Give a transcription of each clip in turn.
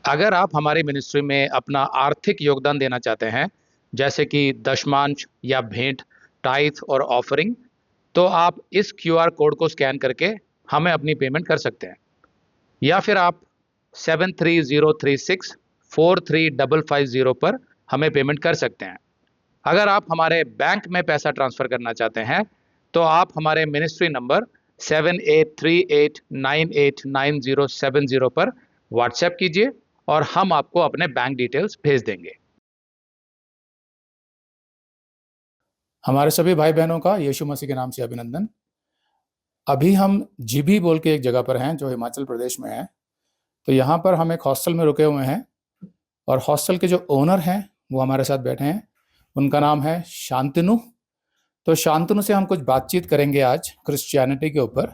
अगर आप हमारी मिनिस्ट्री में अपना आर्थिक योगदान देना चाहते हैं, जैसे कि दशमांश या भेंट, टाइथ और ऑफरिंग, तो आप इस क्यूआर कोड को स्कैन करके हमें अपनी पेमेंट कर सकते हैं। या फिर आप 7303643550 पर हमें पेमेंट कर सकते हैं। अगर आप हमारे बैंक में पैसा ट्रांसफ़र करना चाहते हैं, तो आप हमारे मिनिस्ट्री नंबर 7838989070 पर व्हाट्सएप कीजिए और हम आपको अपने बैंक डिटेल्स भेज देंगे। हमारे सभी भाई बहनों का यीशु मसीह के नाम से अभिनंदन। अभी हम जीभी बोल के एक जगह पर हैं जो हिमाचल प्रदेश में है। तो यहाँ पर हम एक हॉस्टल में रुके हुए हैं और हॉस्टल के जो ओनर हैं वो हमारे साथ बैठे हैं। उनका नाम है शांतनु। तो शांतनु से हम कुछ बातचीत करेंगे आज क्रिश्चियनिटी के ऊपर।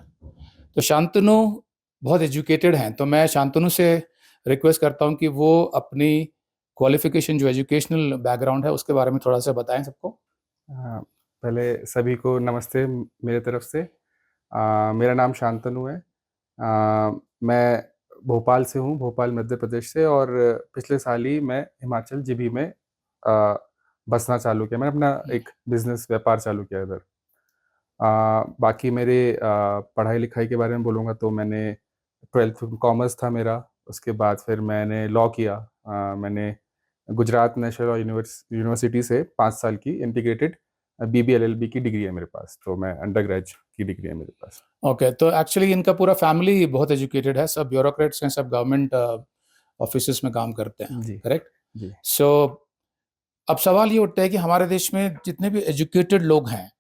तो शांतनु बहुत एजुकेटेड हैं, तो मैं शांतनु से रिक्वेस्ट करता हूँ कि वो अपनी क्वालिफिकेशन, जो एजुकेशनल बैकग्राउंड है, उसके बारे में थोड़ा सा बताएं सबको। हाँ, पहले सभी को नमस्ते मेरे तरफ से। मेरा नाम शांतनु है। मैं भोपाल से हूँ, भोपाल मध्य प्रदेश से, और पिछले साल ही मैं हिमाचल जीबी में बसना चालू किया। मैंने अपना एक बिजनेस व्यापार चालू किया इधर। बाकी मेरे पढ़ाई लिखाई के बारे में बोलूँगा तो मैंने 12th कॉमर्स था मेरा। उसके बाद फिर मैंने लॉ किया। मैंने गुजरात नेशनल लॉ यूनिवर्सिटी से 5 साल की इंटीग्रेटेड बीबी एलएलबी की डिग्री है मेरे पास। तो मैं अंडर ग्रेज की डिग्री है मेरे पास। ओके, तो एक्चुअली इनका पूरा फैमिली बहुत एजुकेटेड है, सब ब्यूरोक्रेट्स हैं, सब गवर्नमेंट ऑफिसेस में काम करते हैं, जी करेक्ट? जी। सो अब सवाल ये उठता है कि हमारे देश में जितने भी एजुकेटेड लोग हैं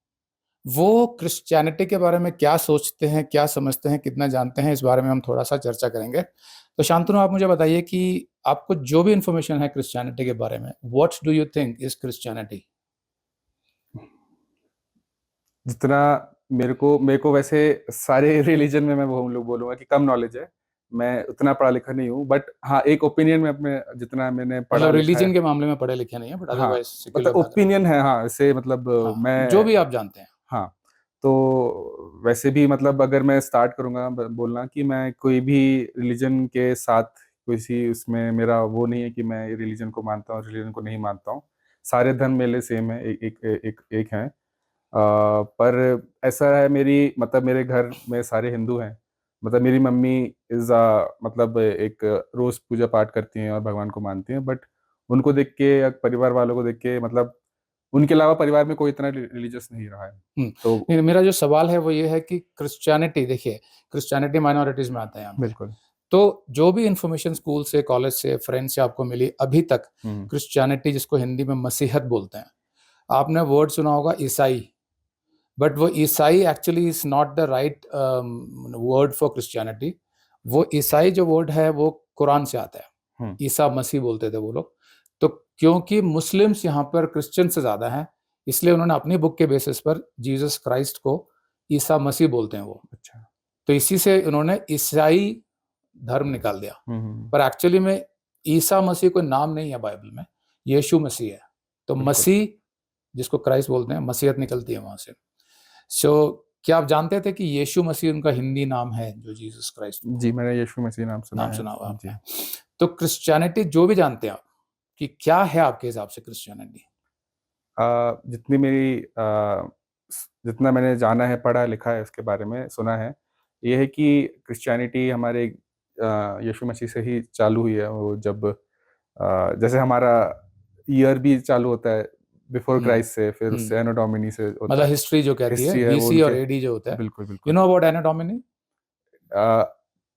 वो क्रिश्चियनिटी के बारे में क्या सोचते हैं, क्या समझते हैं, कितना जानते हैं, इस बारे में हम थोड़ा सा चर्चा करेंगे। तो शांतनु, आप मुझे बताइए कि आपको जो भी इंफॉर्मेशन है क्रिश्चियनिटी के बारे में, what do you think is Christianity? जितना मेरे को वैसे सारे रिलीजन में मैं वो हम लोग बोलूँगा कि कम नॉलेज है। मैं उतना पढ़ा लिखा नहीं हूँ, बट हाँ, एक ओपिनियन में अपने जितना मैंने पढ़ा मतलब लिखा है। रिलीजन के मामले में पढ़े लिखे नहीं है, बट हाँ, अदरवाइज सेक्युलर मतलब ओपिनियन है। हाँ, ऐसे मतलब हाँ, मैं जो भी आप जानते हैं। हाँ, तो वैसे भी मतलब अगर मैं स्टार्ट करूँगा बोलना कि मैं कोई भी रिलीजन के साथ किसी उसमें मेरा वो नहीं है कि मैं रिलीजन को मानता हूँ, रिलीजन को नहीं मानता हूँ। सारे धर्म मेरे लिए सेम है, एक हैं। पर ऐसा है, मेरी मतलब मेरे घर में सारे हिंदू हैं। मतलब मेरी मम्मी इज़ मतलब एक रोज़ पूजा पाठ करती हैं और भगवान को मानती हैं, बट उनको देख के या परिवार वालों को देख के मतलब उनके अलावा परिवार में कोई इतना रिलीजियस नहीं रहा है। तो नहीं, मेरा जो सवाल है वो ये है कि क्रिश्चियनिटी, देखिए क्रिश्चियनिटी माइनॉरिटीज में आता है यहाँ पे। बिल्कुल। तो जो भी इंफॉर्मेशन स्कूल से, कॉलेज से, फ्रेंड से आपको मिली अभी तक, क्रिश्चियनिटी जिसको हिंदी में मसीहत बोलते हैं, आपने वर्ड सुना होगा ईसाई, बट वो ईसाई actually is not the right word for Christianity. वो ईसाई जो वर्ड है वो कुरान से आता है, ईसा मसीह बोलते थे वो लोग। तो क्योंकि मुस्लिम्स यहाँ पर क्रिश्चियन से ज़्यादा हैं, इसलिए उन्होंने अपनी बुक के बेसिस पर जीसस क्राइस्ट को ईसा मसीह बोलते हैं वो। अच्छा। तो इसी से उन्होंने ईसाई धर्म निकाल दिया। पर एक्चुअली में ईसा मसीह कोई नाम नहीं है बाइबल में, यीशु मसीह है। तो मसीह जिसको क्राइस्ट बोलते हैं, मसीहत निकलती है वहां से। सो क्या आप जानते थे कि यीशु मसीह उनका हिंदी नाम है, जो जीसस क्राइस्ट? जी, मैंने यीशु मसीह नाम सुना है। सुना हुआ आपने? तो क्रिश्चियनिटी जो भी जानते हैं आप कि क्या है आपके हिसाब से क्रिश्चियनिटी? जितनी मेरी जितना मैंने जाना है, पढ़ा लिखा है, उसके बारे में सुना है, ये है कि क्रिश्चियनिटी हमारे यीशु मसीह से ही चालू हुई है। वो जब जैसे हमारा ईयर भी चालू होता है बिफोर क्राइस्ट से, फिर उससे एनो डोमिनी से होता मतलब है। हिस्ट्री जो कहती है हिस्ट्री है वो बीसी और उनके। एडी जो होता है। बिल्कुल, यू बिल्कुल। Know about anno Domini?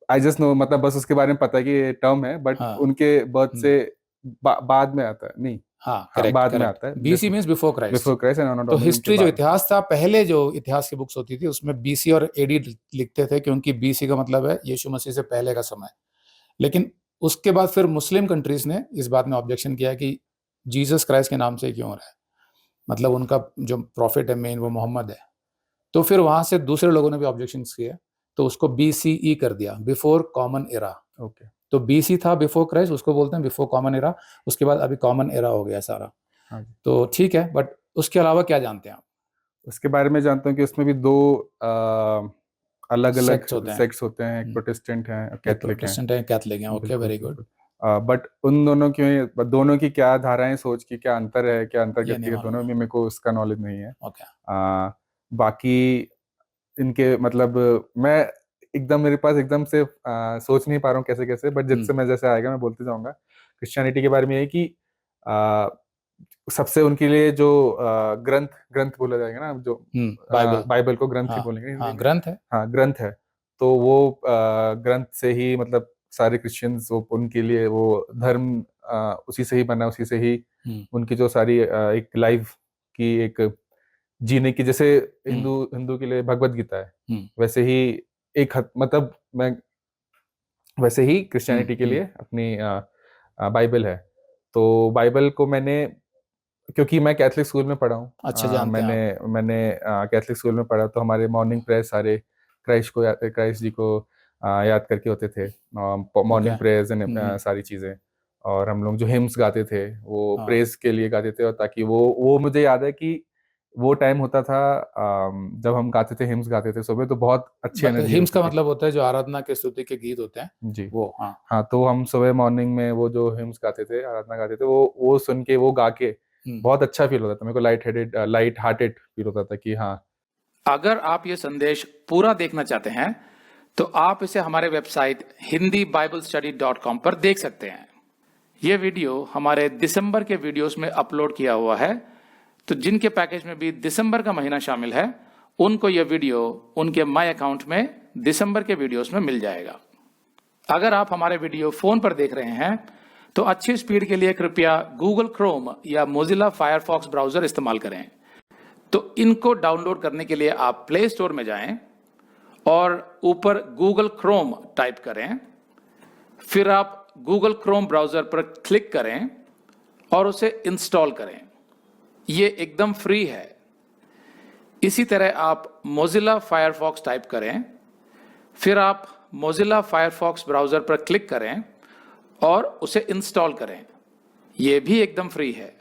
I just know, मतलब बस उसके बारे में पता है कि ये टर्म है, बट हाँ। उनके बर्थ से बाद में आता है। नहीं, हाँ, हाँ, करेक्ट बाद में करेक्ट। आता है। BC means before Christ. Before Christ and anno तो डोमिनी उनके हिस्ट्री जो बाद। इतिहास था, पहले जो इतिहास की बुक्स होती थी उसमें बीसी और एडी लिखते थे, क्योंकि बीसी का मतलब है यीशु मसीह से पहले का समय। लेकिन उसके बाद फिर मुस्लिम कंट्रीज ने इस बात में ऑब्जेक्शन किया कि जीसस क्राइस्ट के नाम से क्यों हो रहा है, मतलब उनका जो प्रॉफिट है मेन वो मोहम्मद है। तो फिर वहां से दूसरे लोगों ने भी ऑब्जेक्शन किए, तो उसको बीसीई कर दिया, बिफोर कॉमन एरा। ओके। तो बीसी था बिफोर क्राइस्ट, उसको बोलते हैं बिफोर कॉमन एरा। उसके बाद अभी कॉमन एरा हो गया सारा। हाँ जी। तो ठीक है, बट उसके अलावा क्या जानते हैं आप? उसके बारे में जानता हूँ कि उसमें भी दो अलग अलग सेक्ट्स होते हैं। सेक्ट्स होते हैं। एक प्रोटेस्टेंट हैं, एक कैथलिक हैं। प्रोटेस्टेंट है, कैथलिक है। ओके, बिल्कुल, वेरी गुड। बिल्कुल। बट उन दोनों की क्या धाराएं, सोच की क्या अंतर है, क्या अंतर ये करती नहीं है मालूम दोनों है। में, मेरे को उसका नॉलेज नहीं है। ओके। बाकी इनके मतलब मैं एकदम, मेरे पास एकदम से सोच नहीं पा रहा हूँ कैसे कैसे, बट जिससे मैं जैसे आएगा मैं बोलते जाऊंगा। क्रिश्चियनिटी के बारे में ये कि आ, सबसे उनके लिए जो ग्रंथ ग्रंथ बोला जाएगा ना, जो बाइबल। बाइबल को ग्रंथ ही हाँ बोलेंगे हिंदी हाँ, में। ग्रंथ है। हाँ, ग्रंथ है। तो वो ग्रंथ से ही मतलब सारे क्रिश्चियंस, वो उनके लिए वो धर्म उसी से ही बना, उसी से ही उनकी जो सारी एक लाइफ की एक जीने की, जैसे हिंदू हिंदू के लिए भगवत गीता है, वैसे ही एक मतलब मैं वैसे ही क्रिश्चियनिटी के लिए अपनी बाइबल है। तो बाइबल को मैंने, क्योंकि मैं कैथलिक स्कूल में पढ़ा हूँ, अच्छा, जानते हैं आप। मैंने कैथलिक स्कूल में पढ़ा, तो हमारे मॉर्निंग प्रेयर सारे क्राइस्ट जी को याद करके होते थे, मॉर्निंग ओके। प्रेयर्स एंड सारी चीज़ें। और हम लोग जो हिम्स गाते थे वो हाँ। प्रेज के लिए गाते थे, और ताकि वो मुझे याद है कि वो टाइम होता था जब हम गाते थे, हिम्स गाते थे सुबह, तो बहुत अच्छी एनर्जी हिम्स होती का थी। मतलब होता है जो आराधना के स्तुति के गीत होते हैं, जी। वो। हाँ। हाँ, तो हम सुबह मॉर्निंग में वो जो हिम्स गाते थे, आराधना गाते थे, वो सुन के, वो गा के बहुत अच्छा फील होता था मेरे को, लाइट हार्टेड फील होता था कि हाँ। अगर आप ये संदेश पूरा देखना चाहते हैं तो आप इसे हमारे वेबसाइट hindiiblestudy.com पर देख सकते हैं। ये वीडियो हमारे दिसंबर के वीडियोस में अपलोड किया हुआ है, तो जिनके पैकेज में भी दिसंबर का महीना शामिल है उनको यह वीडियो उनके माय अकाउंट में दिसंबर के वीडियोस में मिल जाएगा। अगर आप हमारे वीडियो फोन पर देख रहे हैं तो अच्छी स्पीड के लिए कृपया गूगल क्रोम या मोजिला फायरफॉक्स ब्राउजर इस्तेमाल करें। तो इनको डाउनलोड करने के लिए आप प्ले स्टोर में जाएं और ऊपर गूगल क्रोम टाइप करें, फिर आप गूगल क्रोम ब्राउजर पर क्लिक करें और उसे इंस्टॉल करें। ये एकदम फ्री है। इसी तरह आप मोजिला फायरफॉक्स टाइप करें, फिर आप मोजिला फायरफॉक्स ब्राउजर पर क्लिक करें और उसे इंस्टॉल करें। यह भी एकदम फ्री है।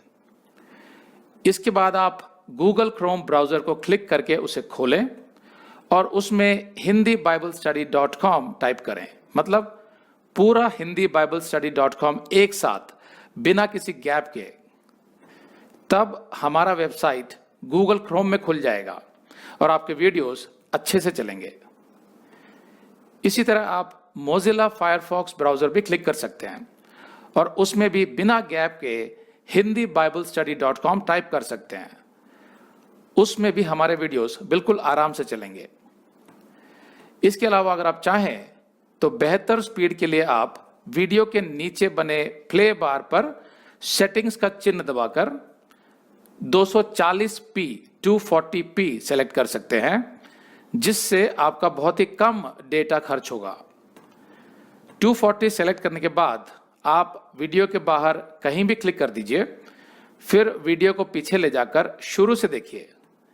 इसके बाद आप गूगल क्रोम ब्राउजर को क्लिक करके उसे खोलें और उसमें hindiiblestudy.com टाइप करें, मतलब पूरा hindiiblestudy.com एक साथ बिना किसी गैप के। तब हमारा वेबसाइट गूगल क्रोम में खुल जाएगा और आपके वीडियोस अच्छे से चलेंगे। इसी तरह आप मोजिला फायरफॉक्स ब्राउजर भी क्लिक कर सकते हैं और उसमें भी बिना गैप के hindiiblestudy.com टाइप कर सकते हैं। उसमें भी हमारे वीडियोस बिल्कुल आराम से चलेंगे। इसके अलावा अगर आप चाहें तो बेहतर स्पीड के लिए आप वीडियो के नीचे बने प्ले बार पर सेटिंग्स का चिन्ह दबाकर 240p 240p सेलेक्ट कर सकते हैं, जिससे आपका बहुत ही कम डेटा खर्च होगा। 240 सेलेक्ट करने के बाद आप वीडियो के बाहर कहीं भी क्लिक कर दीजिए, फिर वीडियो को पीछे ले जाकर शुरू से देखिए।